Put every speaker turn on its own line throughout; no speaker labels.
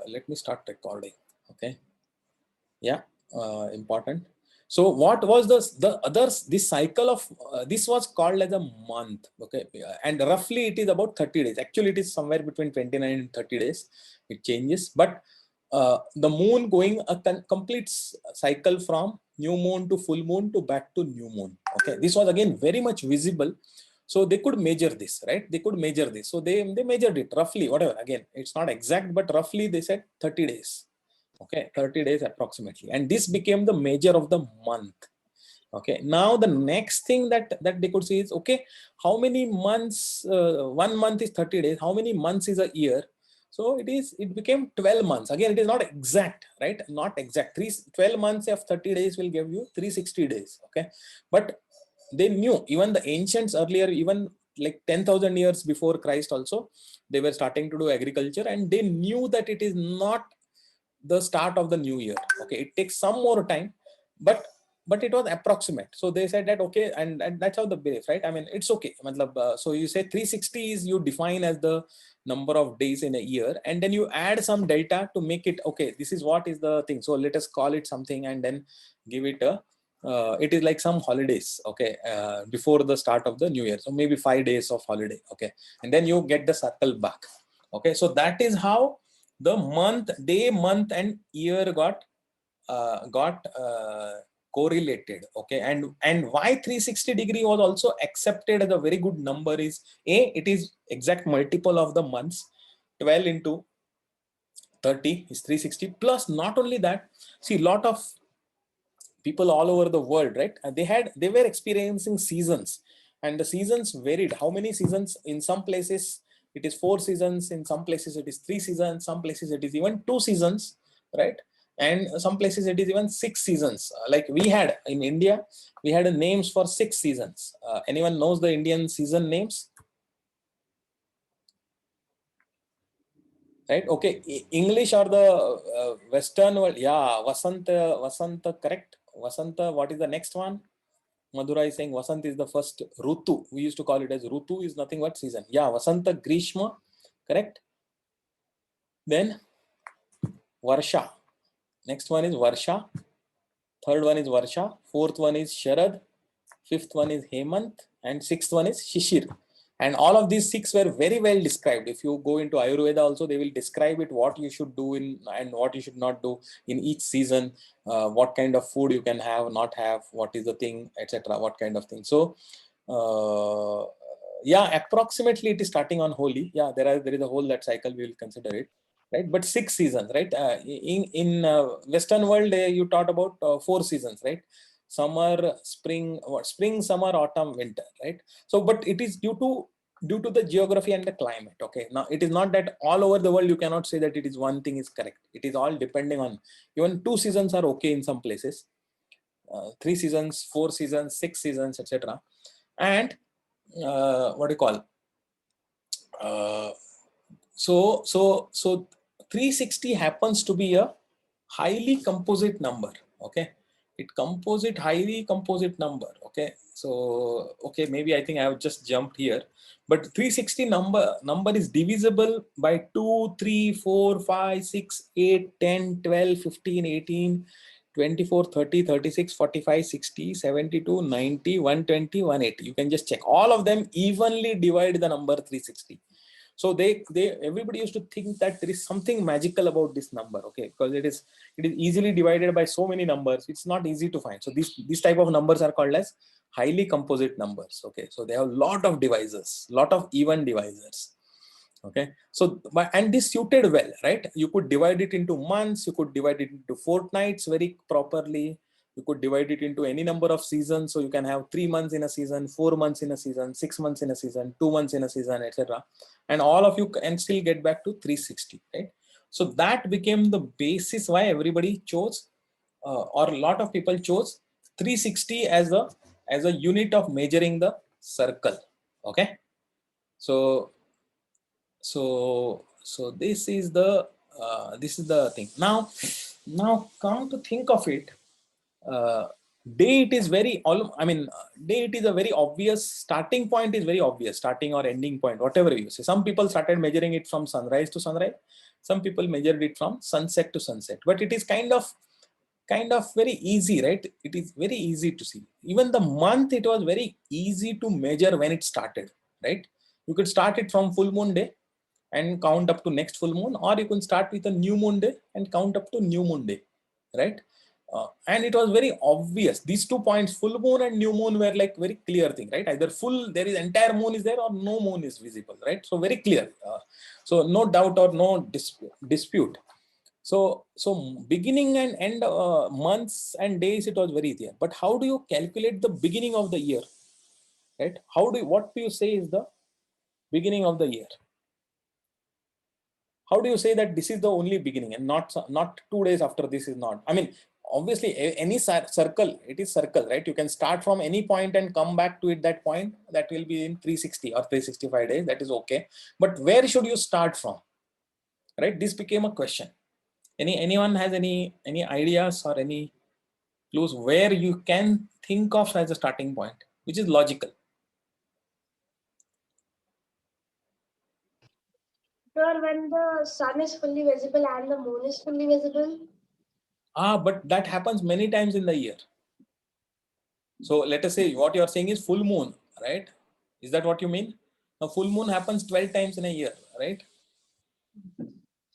let me start recording. Okay. Yeah, important. So what was the others? This cycle of this was called as a month. Okay, and roughly it is about 30 days. Actually, it is somewhere between 29 and 30 days. It changes, but the moon going a complete cycle from new moon to full moon to back to new moon. Okay, this was again very much visible. So they could measure this, right? They could measure this. So they measured it roughly, whatever. Again, it's not exact, but roughly they said 30 days. Okay, 30 days approximately, and this became the measure of the month. Okay, now the next thing that they could see is, okay, how many months, 1 month is 30 days, how many months is a year? So it became 12 months. Again, it is not exact, right? Not exact. 12 months of 30 days will give you 360 days. Okay, but they knew, even the ancients earlier, even like 10,000 years before Christ also, they were starting to do agriculture, and they knew that it is not the start of the new year. Okay, it takes some more time, but it was approximate. So they said that, okay, and that's how the belief, right? I mean, it's okay. So you say 360 is you define as the number of days in a year, and then you add some delta to make it, okay, this is what is the thing. So let us call it something, and then give it a it is like some holidays, okay, before the start of the new year. So maybe 5 days of holiday, okay, and then you get the circle back. Okay, so that is how the month, day, month, and year got correlated. Okay, and why 360 degree was also accepted as a very good number is, it is exact multiple of the months. 12 into 30 is 360. Plus, not only that, see, lot of people all over the world, right? They were experiencing seasons, and the seasons varied. How many seasons? In some places it is 4 seasons, in some places it is 3 seasons, some places it is even 2 seasons, right? And some places it is even 6 seasons. Like we had in India, we had names for 6 seasons. Anyone knows the Indian season names? Right? Okay, English or the Western world? Yeah, Vasanta, correct. Vasanta. What is the next one? Madhura is saying Vasant is the first. Rutu, we used to call it as Rutu, is nothing but season. Yeah, Vasanta, Grishma, correct. Then Varsha. Next one is Varsha. Third one is Varsha. Fourth one is Sharad. Fifth one is Hemant. And sixth one is Shishir. And all of these 6 were very well described. If you go into Ayurveda also, they will describe it, what you should do in and what you should not do in each season, what kind of food you can have, not have, what is the thing, etc. What kind of thing. So, yeah, approximately it is starting on Holi. Yeah, there is a whole that cycle, we will consider it. Right, but 6 seasons, right? In Western world, you taught about 4 seasons, right? Summer, spring, summer, autumn, winter, right? So, but it is due to the geography and the climate. Okay, now it is not that all over the world you cannot say that it is one thing is correct. It is all depending on, even 2 seasons are okay in some places, 3 seasons, 4 seasons, 6 seasons, etc. And what do you call? So 360 happens to be a highly composite number. Okay, highly composite number. Okay, so okay, maybe I think I have just jumped here, but 360 number is divisible by 2, 3, 4, 5, 6, 8, 10, 12, 15, 18, 24, 30, 36, 45, 60, 72, 90, 120, 180. You can just check. All of them evenly divide the number 360. So everybody used to think that there is something magical about this number. Okay, because it is easily divided by so many numbers. It's not easy to find. So these type of numbers are called as highly composite numbers. Okay, so they have a lot of divisors, lot of even divisors. Okay, so and this suited well, right? You could divide it into months, you could divide it into fortnights very properly, you could divide it into any number of seasons. So you can have 3 months in a season, 4 months in a season, 6 months in a season, 2 months in a season, etc. And all of you can still get back to 360, right? So that became the basis why everybody chose, or a lot of people chose 360 as a unit of measuring the circle. Okay, so this is the thing. Now come to think of it, day it is day it is a very obvious starting point, is very obvious, starting or ending point, whatever you say. Some people started measuring it from sunrise to sunrise, Some people measured it from sunset to sunset, but it is kind of very easy, right? It is very easy to see. Even the month, it was very easy to measure when it started, right? You could start it from full moon day and count up to next full moon, or you can start with a new moon day and count up to new moon day, right? And it was very obvious. These 2 points, full moon and new moon, were like very clear thing, right? Either full, there is entire moon is there, or no moon is visible, right? So very clear. So no doubt or no dispute. So beginning and end, months and days, it was very clear. But how do you calculate the beginning of the year, right? What do you say is the beginning of the year? How do you say that this is the only beginning and not 2 days after this is not? I mean, obviously any circle, it is circle, right? You can start from any point and come back to it, that point. That will be in 360 or 365 days. That is okay. But where should you start from, right? This became a question. Anyone has any ideas or any clues where you can think of as a starting point, which is logical?
Sir, when the sun is fully visible and the moon is fully visible.
But that happens many times in the year. So let us say what you are saying is full moon, right? Is that what you mean? A full moon happens 12 times in a year, right?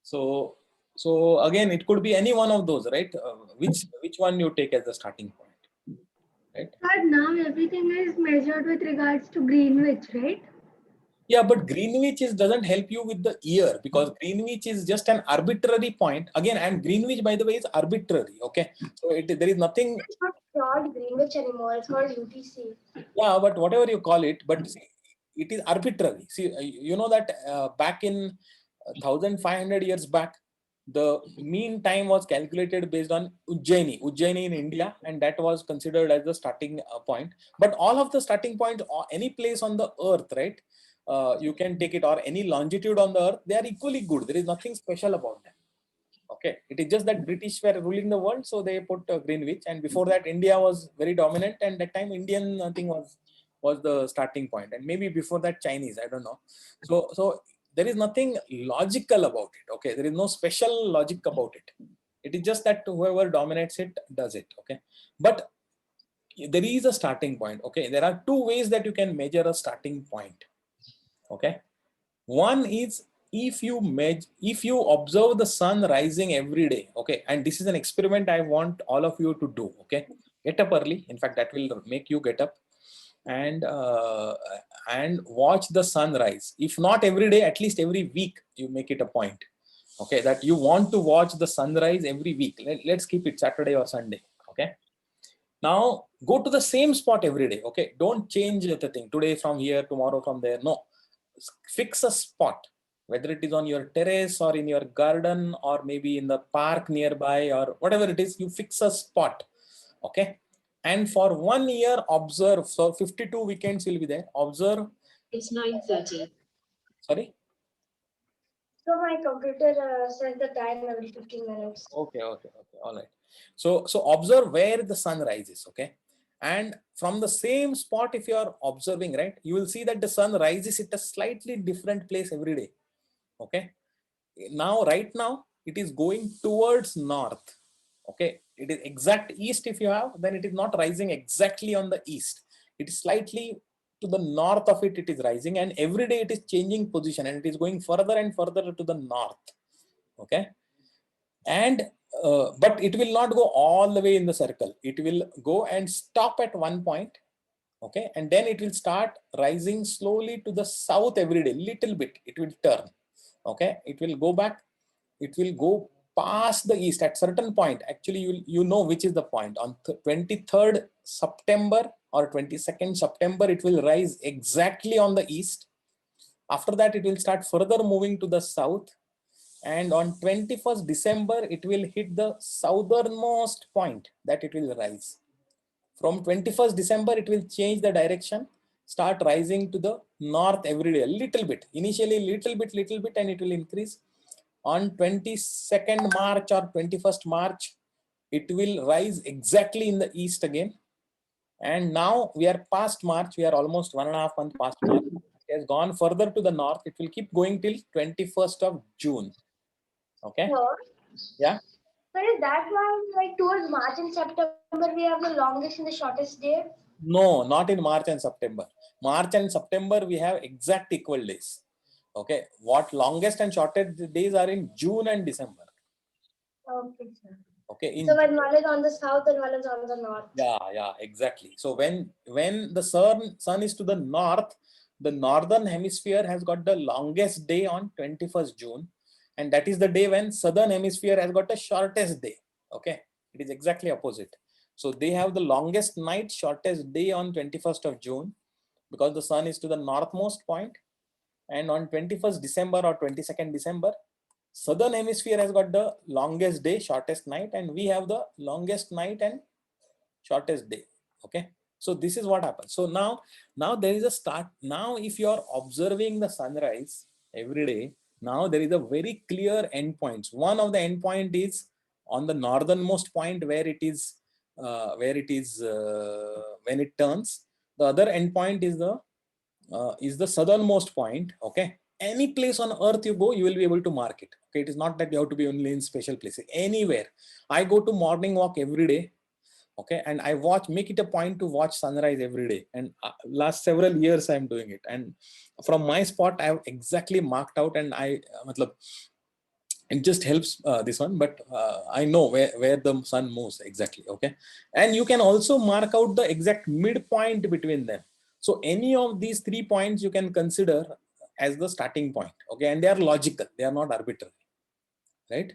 So again, it could be any one of those, right? Which one you take as the starting point, right?
But now everything is measured with regards to Greenwich, right?
Yeah, but Greenwich doesn't help you with the year, because Greenwich is just an arbitrary point. Again, and Greenwich, by the way, is arbitrary. Okay, so there is nothing.
It's not called Greenwich anymore. It's called UTC.
Yeah, but whatever you call it, but see, it is arbitrary. See, you know that back in 1,500 years back, the mean time was calculated based on Ujjaini in India, and that was considered as the starting point. But all of the starting points, or any place on the earth, right? You can take it, or any longitude on the earth, they are equally good. There is nothing special about them. Okay, it is just that British were ruling the world, so they put Greenwich, and before that India was very dominant, and that time Indian thing was the starting point, and maybe before that Chinese, I don't know. So there is nothing logical about it. Okay, there is no special logic about it. It is just that whoever dominates it does it. Okay, but there is a starting point. Okay, there are 2 ways that you can measure a starting point. Okay, one is if you observe the sun rising every day. Okay, and this is an experiment I want all of you to do. Okay, get up early. In fact, that will make you get up and watch the sun rise. If not every day, at least every week, you make it a point. Okay, that you want to watch the sunrise every week. Let's keep it Saturday or Sunday. Okay, now go to the same spot every day. Okay, don't change the thing today from here, tomorrow from there. No, fix a spot, whether it is on your terrace or in your garden or maybe in the park nearby or whatever it is. You fix a spot. Okay, and for 1 year observe. So 52 weekends will be there. Observe.
It's 9:30.
Sorry.
So my computer says the time every 15 minutes.
Okay, all right. So observe where the sun rises. Okay, and from the same spot, if you are observing, right, you will see that the sun rises at a slightly different place every day. Okay, now right now it is going towards north. Okay, it is exact east. If you have, then it is not rising exactly on the east. It is slightly to the north of it. It is rising, and every day it is changing position, and it is going further and further to the north. Okay, and but it will not go all the way in the circle. It will go and stop at one point. Okay, and then it will start rising slowly to the south every day, little bit. It will turn. Okay, it will go back. It will go past the east at certain point. Actually, you know which is the point. On 23rd September or 22nd September, it will rise exactly on the east. After that, it will start further moving to the south, and on 21st December, it will hit the southernmost point that it will rise. From 21st December, it will change the direction, start rising to the north every day, a little bit. Initially, little bit, and it will increase. On 22nd March or 21st March, it will rise exactly in the east again. And now we are past March. We are almost 1.5 months past March. It has gone further to the north. It will keep going till 21st of June. Okay.
No.
Yeah.
So is that why, like towards March and September, we have the longest and the shortest day?
No, not in March and September. March and September, we have exact equal days. Okay. What longest and shortest days are in June and December.
Okay, sir.
Okay. In
So when one is on the south and one is on the north.
yeah, exactly. So when the sun is to the north, the northern hemisphere has got the longest day on 21st June, and that is the day when southern hemisphere has got the shortest day. Okay, it is exactly opposite. So they have the longest night, shortest day on 21st of June, because the sun is to the northmost point, and on 21st December or 22nd December, southern hemisphere has got the longest day, shortest night, and we have the longest night and shortest day. Okay, so this is what happens. So now there is a start. Now if you are observing the sunrise every day, now there is a very clear endpoints. One of the endpoint is on the northernmost point where it is when it turns. The other endpoint is the southernmost point. Okay, any place on earth you go, you will be able to mark it. Okay, it is not that you have to be only in special places. Anywhere. I go to morning walk every day. Okay, and I make it a point to watch sunrise every day, and last several years I'm doing it, and from my spot I have exactly marked out, and it just helps this one, but I know where the sun moves exactly. Okay, and you can also mark out the exact midpoint between them. So any of these 3 points you can consider as the starting point. Okay, and they are logical, they are not arbitrary, right?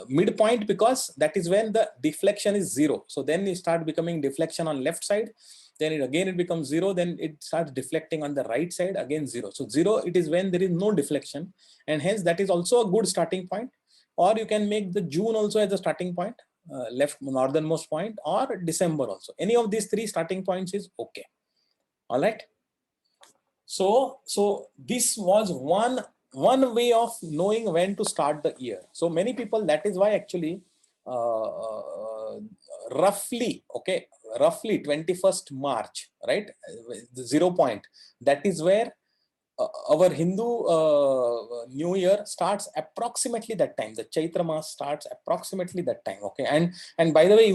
Midpoint, because that is when the deflection is 0. So then you start becoming deflection on left side, then it becomes 0, then it starts deflecting on the right side, again 0. So 0, it is when there is no deflection, and hence that is also a good starting point. Or you can make the June also as a starting point, left northernmost point, or December also. Any of these 3 starting points is okay. All right. So this was one way of knowing when to start the year. So many people, that is why actually roughly 21st March, right, the 0 point, that is where our Hindu New Year starts approximately that time. The Chaitra Mas starts approximately that time. Okay, and by the way,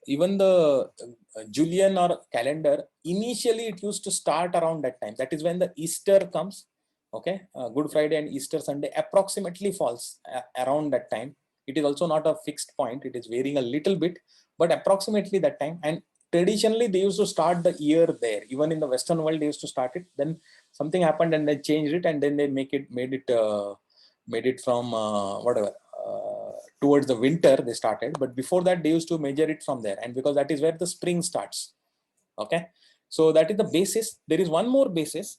even the Julian or calendar, initially it used to start around that time. That is when the Easter comes. Okay, Good Friday and Easter Sunday approximately falls around that time. It is also not a fixed point, it is varying a little bit, but approximately that time. And traditionally they used to start the year there. Even in the Western world they used to start it, then something happened and they changed it, and then they made it from whatever towards the winter they started. But before that they used to measure it from there, and because that is where the spring starts. Okay, so that is the basis. There is one more basis.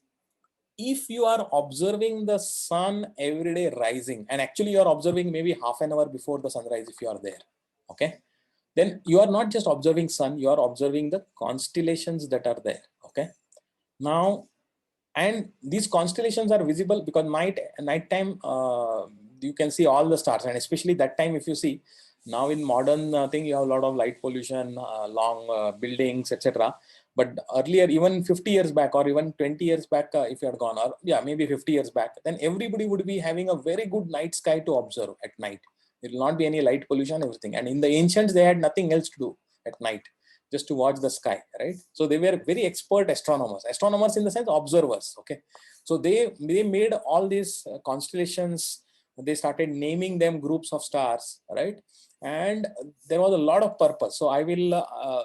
If you are observing the sun every day rising, and actually you are observing maybe half an hour before the sunrise, if you are there, okay, then you are not just observing sun, you are observing the constellations that are there. Okay, now, and these constellations are visible because nighttime you can see all the stars, and especially that time, if you see now in modern thing, you have a lot of light pollution, long buildings, etc. But earlier, even 50 years back or even 20 years back, if you had gone, or yeah, maybe 50 years back, then everybody would be having a very good night sky to observe at night. There will not be any light pollution, everything. And in the ancients, they had nothing else to do at night, just to watch the sky, right? So they were very expert astronomers in the sense observers. Okay, so they made all these constellations. They started naming them groups of stars, right? And there was a lot of purpose. So I will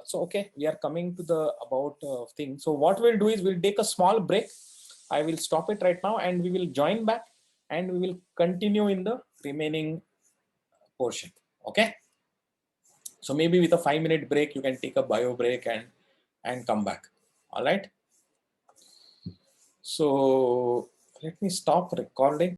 so okay, we are coming to the about thing. So what we'll do is we'll take a small break. I will stop it right now, and we will join back, and we will continue in the remaining portion. Okay, so maybe with a 5-minute break, you can take a bio break and come back. All right. So let me stop recording.